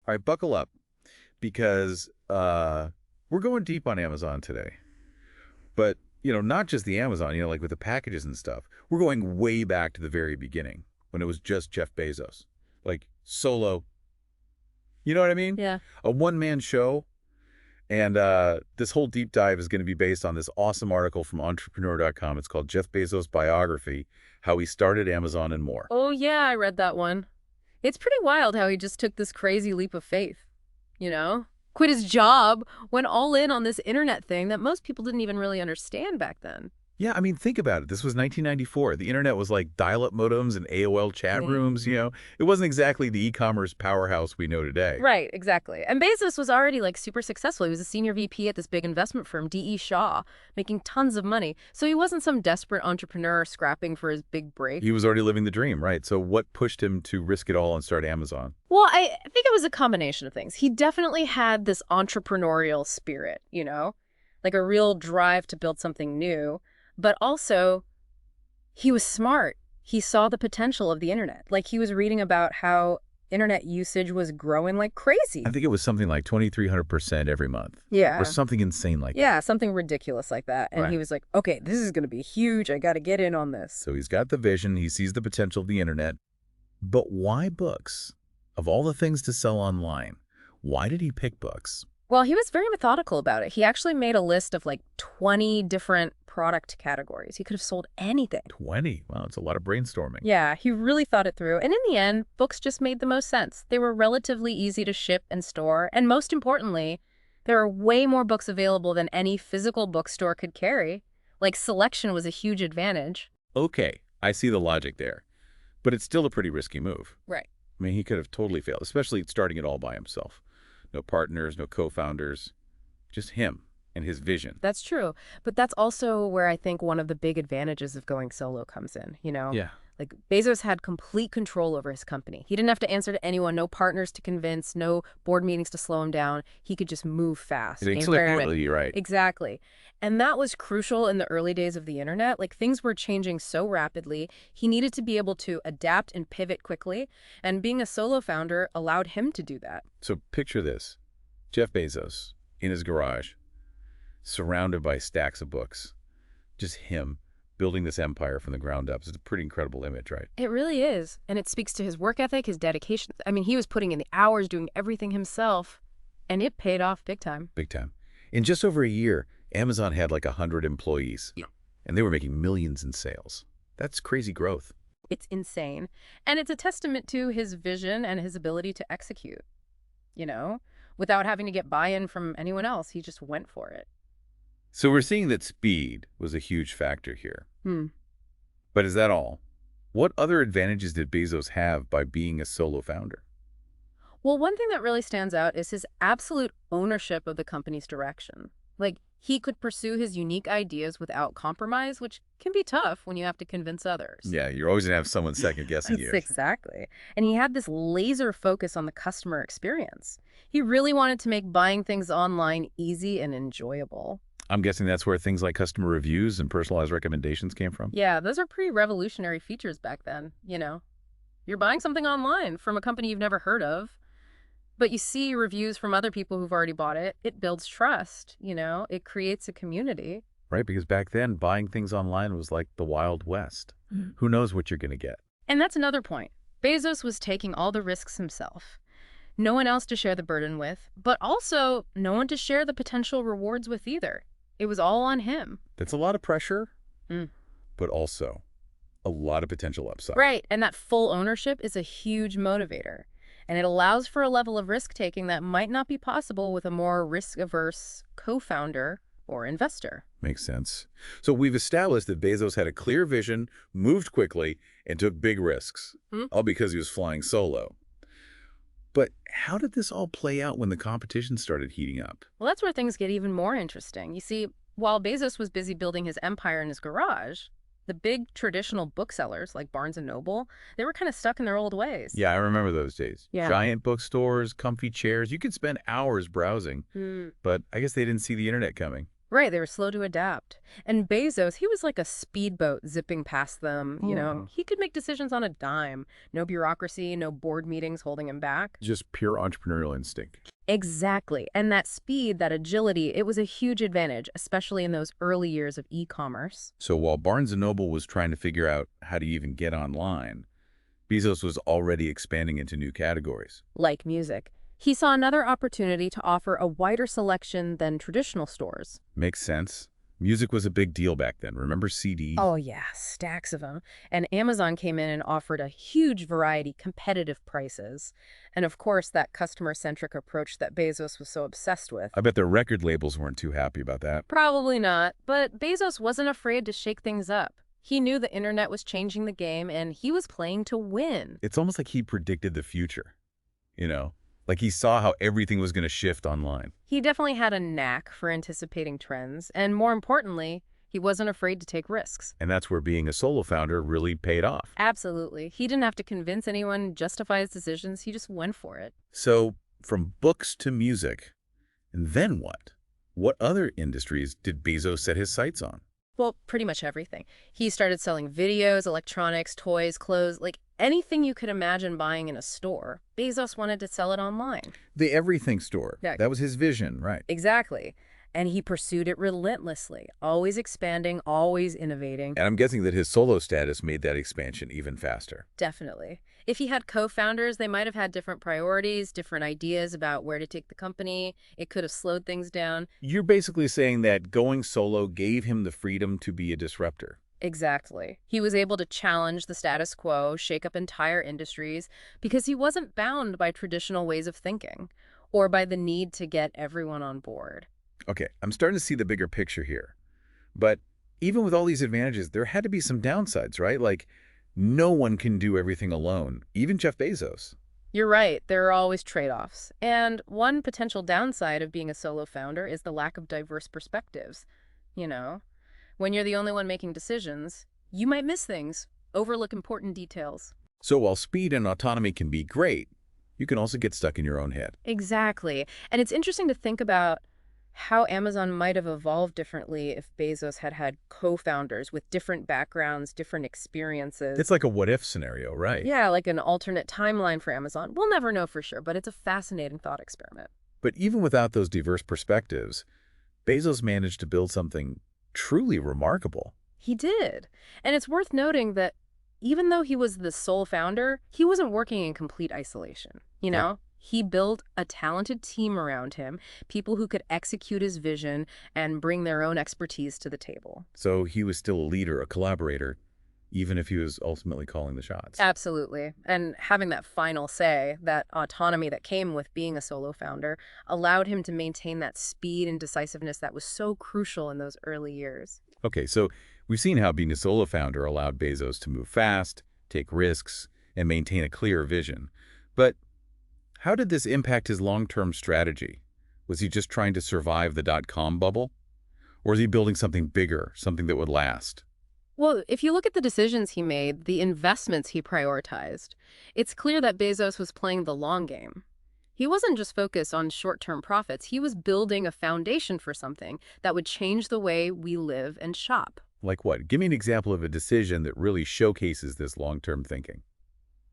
All right, buckle up because we're going deep on Amazon today. But, not just the Amazon, like with the packages and stuff. We're going way back to the very beginning when it was just Jeff Bezos. Like, solo. You know what I mean? Yeah. A one-man show. And this whole deep dive is going to be based on this awesome article from entrepreneur.com. It's called Jeff Bezos Biography, How He Started Amazon and More. Oh, yeah, I read that one. It's pretty wild how he just took this crazy leap of faith, you know? Quit his job, went all in on this internet thing that most people didn't even really understand back then. Yeah, I mean, think about it. This was 1994. The internet was like dial-up modems and AOL chat rooms, It wasn't exactly the e-commerce powerhouse we know today. Right, exactly. And Bezos was already like super successful. He was a senior VP at this big investment firm, D.E. Shaw, making tons of money. So he wasn't some desperate entrepreneur scrapping for his big break. He was already living the dream, right? So what pushed him to risk it all and start Amazon? Well, I think it was a combination of things. He definitely had this entrepreneurial spirit, like a real drive to build something new. But also, he was smart. He saw the potential of the internet. Like, he was reading about how internet usage was growing like crazy. I think it was something like 2,300% every month. Yeah. Or something insane like that. Yeah, something ridiculous like that. And Right. he was like, okay, this is going to be huge. I got to get in on this. So he's got the vision. He sees the potential of the internet. But why books? Of all the things to sell online, why did he pick books? Well, he was very methodical about it. He actually made a list of like 20 different product categories. He could have sold anything. 20? Wow, it's a lot of brainstorming. Yeah, he really thought it through. And in the end, books just made the most sense. They were relatively easy to ship and store. And most importantly, there are way more books available than any physical bookstore could carry. Like, selection was a huge advantage. Okay, I see the logic there. But it's still a pretty risky move. Right. I mean, he could have totally failed, especially starting it all by himself. No partners, no co-founders, just him and his vision. That's true. But that's also where I think one of the big advantages of going solo comes in, Yeah. Like, Bezos had complete control over his company. He didn't have to answer to anyone, no partners to convince, no board meetings to slow him down. He could just move fast. Absolutely right. Exactly. And that was crucial in the early days of the internet. Like, things were changing so rapidly. He needed to be able to adapt and pivot quickly. And being a solo founder allowed him to do that. So picture this. Jeff Bezos in his garage, surrounded by stacks of books. Just him building this empire from the ground up. It's a pretty incredible image, right? It really is. And it speaks to his work ethic, his dedication. I mean, he was putting in the hours, doing everything himself. And it paid off big time. Big time. In just over a year, Amazon had like 100 employees. Yeah. And they were making millions in sales. That's crazy growth. It's insane. And it's a testament to his vision and his ability to execute, without having to get buy-in from anyone else. He just went for it. So we're seeing that speed was a huge factor here. But is that all? What other advantages did Bezos have by being a solo founder? Well, one thing that really stands out is his absolute ownership of the company's direction. Like, he could pursue his unique ideas without compromise, which can be tough when you have to convince others. Yeah, you're always going to have someone second-guessing you. Exactly. And he had this laser focus on the customer experience. He really wanted to make buying things online easy and enjoyable. I'm guessing that's where things like customer reviews and personalized recommendations came from? Yeah, those are pretty revolutionary features back then, You're buying something online from a company you've never heard of, but you see reviews from other people who've already bought it. It builds trust, It creates a community. Right, because back then, buying things online was like the Wild West. Who knows what you're going to get? And that's another point. Bezos was taking all the risks himself. No one else to share the burden with, but also no one to share the potential rewards with either. It was all on him. That's a lot of pressure, but also a lot of potential upside. Right, and that full ownership is a huge motivator. And it allows for a level of risk-taking that might not be possible with a more risk-averse co-founder or investor. Makes sense. So we've established that Bezos had a clear vision, moved quickly, and took big risks, all because he was flying solo. But how did this all play out when the competition started heating up? Well, that's where things get even more interesting. You see, while Bezos was busy building his empire in his garage, the big traditional booksellers like Barnes & Noble, they were kind of stuck in their old ways. Yeah, I remember those days. Yeah. Giant bookstores, comfy chairs. You could spend hours browsing, but I guess they didn't see the internet coming. Right, they were slow to adapt. And Bezos, he was like a speedboat zipping past them. He could make decisions on a dime. No bureaucracy, no board meetings holding him back. Just pure entrepreneurial instinct. Exactly. And that speed, that agility, it was a huge advantage, especially in those early years of e-commerce. So while Barnes& Noble was trying to figure out how to even get online, Bezos was already expanding into new categories. Like music. He saw another opportunity to offer a wider selection than traditional stores. Makes sense. Music was a big deal back then. Remember CDs? Oh, yeah, stacks of them. And Amazon came in and offered a huge variety, competitive prices. And of course, that customer-centric approach that Bezos was so obsessed with. I bet the record labels weren't too happy about that. Probably not, but Bezos wasn't afraid to shake things up. He knew the internet was changing the game, and he was playing to win. It's almost like he predicted the future, you know? Like he saw how everything was going to shift online. He definitely had a knack for anticipating trends, and more importantly, he wasn't afraid to take risks. And that's where being a solo founder really paid off. Absolutely. He didn't have to convince anyone, justify his decisions. He just went for it. So from books to music, and then what? What other industries did Bezos set his sights on? Well, pretty much everything. He started selling videos, electronics, toys, clothes, like anything you could imagine buying in a store. Bezos wanted to sell it online. The everything store. Yeah. That was his vision, right? Exactly. And he pursued it relentlessly, always expanding, always innovating. And I'm guessing that his solo status made that expansion even faster. Definitely. If he had co-founders, they might have had different priorities, different ideas about where to take the company. It could have slowed things down. You're basically saying that going solo gave him the freedom to be a disruptor. Exactly. He was able to challenge the status quo, shake up entire industries, because he wasn't bound by traditional ways of thinking or by the need to get everyone on board. Okay, I'm starting to see the bigger picture here. But even with all these advantages, there had to be some downsides, right? Like, no one can do everything alone, even Jeff Bezos. You're right. There are always trade-offs. And one potential downside of being a solo founder is the lack of diverse perspectives. When you're the only one making decisions, you might miss things, overlook important details. So while speed and autonomy can be great, you can also get stuck in your own head. Exactly. And it's interesting to think about how Amazon might have evolved differently if Bezos had had co-founders with different backgrounds, different experiences. It's like a what-if scenario, right? Yeah, like an alternate timeline for Amazon. We'll never know for sure, but it's a fascinating thought experiment. But even without those diverse perspectives, Bezos managed to build something truly remarkable. He did. And it's worth noting that even though he was the sole founder, he wasn't working in complete isolation. He built a talented team around him, people who could execute his vision and bring their own expertise to the table. So he was still a leader, a collaborator, even if he was ultimately calling the shots. Absolutely. And having that final say, that autonomy that came with being a solo founder, allowed him to maintain that speed and decisiveness that was so crucial in those early years. Okay, so we've seen how being a solo founder allowed Bezos to move fast, take risks, and maintain a clear vision. But how did this impact his long-term strategy? Was he just trying to survive the dot-com bubble? Or is he building something bigger, something that would last? Well, if you look at the decisions he made, the investments he prioritized, it's clear that Bezos was playing the long game. He wasn't just focused on short-term profits. He was building a foundation for something that would change the way we live and shop. Like what? Give me an example of a decision that really showcases this long-term thinking.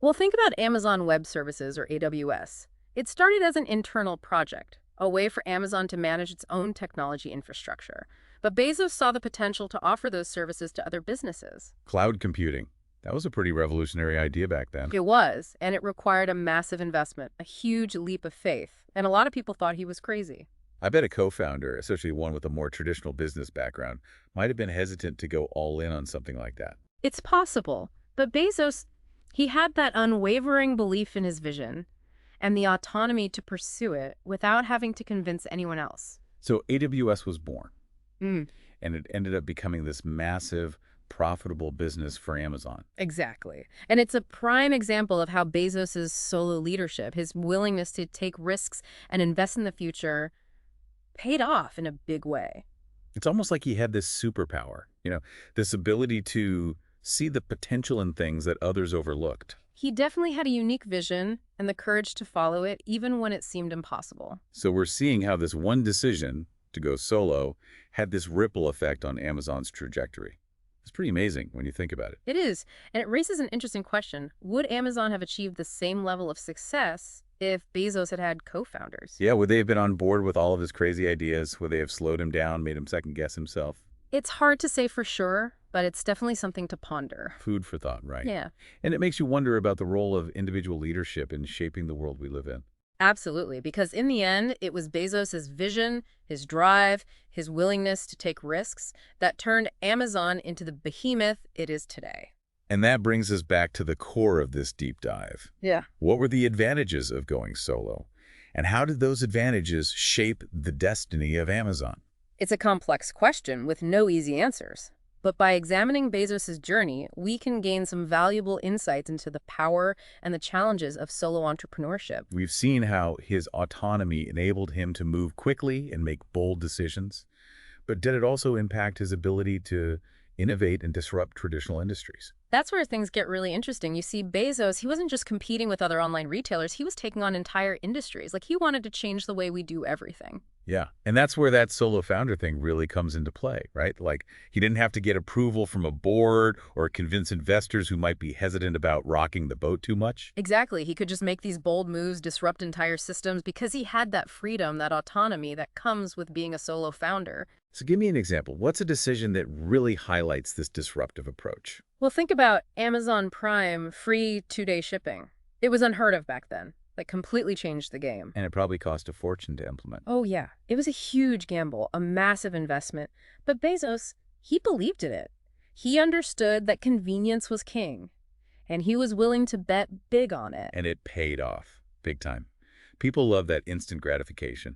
Well, think about Amazon Web Services, or AWS. It started as an internal project, a way for Amazon to manage its own technology infrastructure. But Bezos saw the potential to offer those services to other businesses. Cloud computing. That was a pretty revolutionary idea back then. It was, and it required a massive investment, a huge leap of faith. And a lot of people thought he was crazy. I bet a co-founder, especially one with a more traditional business background, might have been hesitant to go all in on something like that. It's possible, but Bezos, he had that unwavering belief in his vision and the autonomy to pursue it without having to convince anyone else. So AWS was born, Mm. and it ended up becoming this massive, profitable business for Amazon. Exactly. And it's a prime example of how Bezos' solo leadership, his willingness to take risks and invest in the future, paid off in a big way. It's almost like he had this superpower, this ability to see the potential in things that others overlooked. He definitely had a unique vision and the courage to follow it, even when it seemed impossible. So we're seeing how this one decision, to go solo had this ripple effect on Amazon's trajectory. It's pretty amazing when you think about it. It is, and it raises an interesting question. Would Amazon have achieved the same level of success if Bezos had had co-founders? Yeah, would they have been on board with all of his crazy ideas? Would they have slowed him down, made him second guess himself? It's hard to say for sure, but it's definitely something to ponder. Food for thought, right? Yeah, And it makes you wonder about the role of individual leadership in shaping the world we live in. absolutely, because in the end, it was Bezos' vision, his drive, his willingness to take risks that turned Amazon into the behemoth it is today. And that brings us back to the core of this deep dive. Yeah. What were the advantages of going solo? And how did those advantages shape the destiny of Amazon? It's a complex question with no easy answers. But by examining Bezos' journey, we can gain some valuable insights into the power and the challenges of solo entrepreneurship. We've seen how his autonomy enabled him to move quickly and make bold decisions. But did it also impact his ability to innovate and disrupt traditional industries? That's where things get really interesting. You see, Bezos, he wasn't just competing with other online retailers, he was taking on entire industries. Like, he wanted to change the way we do everything. Yeah, and that's where that solo founder thing really comes into play, right? Like, he didn't have to get approval from a board or convince investors who might be hesitant about rocking the boat too much. Exactly. He could just make these bold moves, disrupt entire systems, because he had that freedom, that autonomy that comes with being a solo founder. So give me an example. What's a decision that really highlights this disruptive approach? Well, think about Amazon Prime free 2-day shipping. It was unheard of back then. Like, completely changed the game. And it probably cost a fortune to implement. Oh, yeah. It was a huge gamble, a massive investment. But Bezos, he believed in it. He understood that convenience was king, and he was willing to bet big on it. And it paid off big time. People love that instant gratification,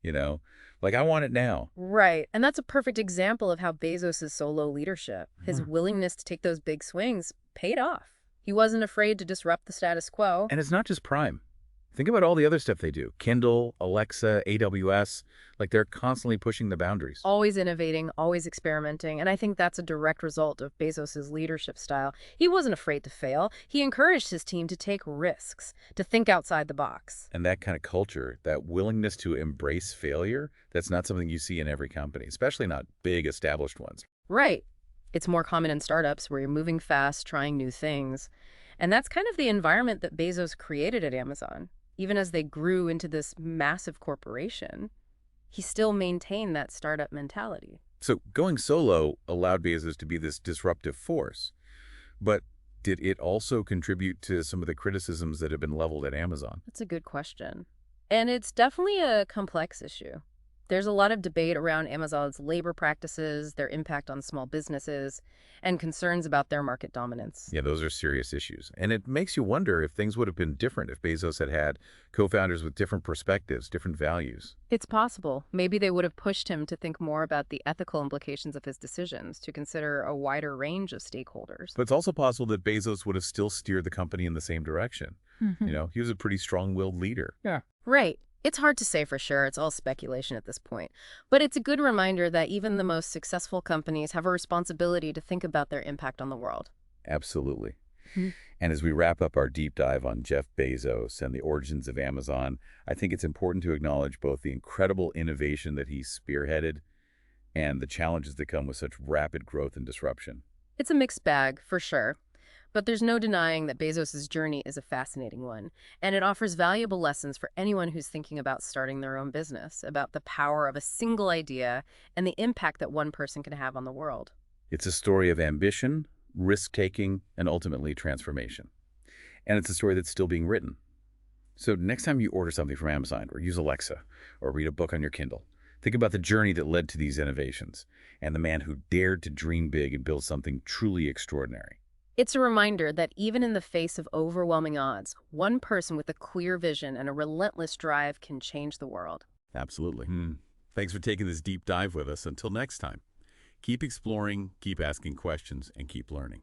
you know? Like, I want it now. Right. And that's a perfect example of how Bezos' solo leadership, his willingness to take those big swings, paid off. He wasn't afraid to disrupt the status quo. And it's not just Prime. Think about all the other stuff they do. Kindle, Alexa, AWS. Like, they're constantly pushing the boundaries. Always innovating, always experimenting, and I think that's a direct result of Bezos' leadership style. He wasn't afraid to fail. He encouraged his team to take risks, to think outside the box. And that kind of culture, that willingness to embrace failure, that's not something you see in every company, especially not big established ones. Right. It's more common in startups where you're moving fast, trying new things. And that's kind of the environment that Bezos created at Amazon. Even as they grew into this massive corporation, he still maintained that startup mentality. So going solo allowed Bezos to be this disruptive force. But did it also contribute to some of the criticisms that have been leveled at Amazon? That's a good question. And it's definitely a complex issue. There's a lot of debate around Amazon's labor practices, their impact on small businesses, and concerns about their market dominance. Yeah, those are serious issues. And it makes you wonder if things would have been different if Bezos had had co-founders with different perspectives, different values. It's possible. Maybe they would have pushed him to think more about the ethical implications of his decisions, to consider a wider range of stakeholders. But it's also possible that Bezos would have still steered the company in the same direction. You know, he was a pretty strong-willed leader. Yeah. Right. It's hard to say for sure. It's all speculation at this point. But it's a good reminder that even the most successful companies have a responsibility to think about their impact on the world. Absolutely. And as we wrap up our deep dive on Jeff Bezos and the origins of Amazon, I think it's important to acknowledge both the incredible innovation that he spearheaded and the challenges that come with such rapid growth and disruption. It's a mixed bag, for sure. But there's no denying that Bezos' journey is a fascinating one, and it offers valuable lessons for anyone who's thinking about starting their own business, about the power of a single idea and the impact that one person can have on the world. It's a story of ambition, risk-taking, and ultimately transformation. And it's a story that's still being written. So next time you order something from Amazon or use Alexa or read a book on your Kindle, think about the journey that led to these innovations and the man who dared to dream big and build something truly extraordinary. It's a reminder that even in the face of overwhelming odds, one person with a clear vision and a relentless drive can change the world. Absolutely. Thanks for taking this deep dive with us. Until next time, keep exploring, keep asking questions, and keep learning.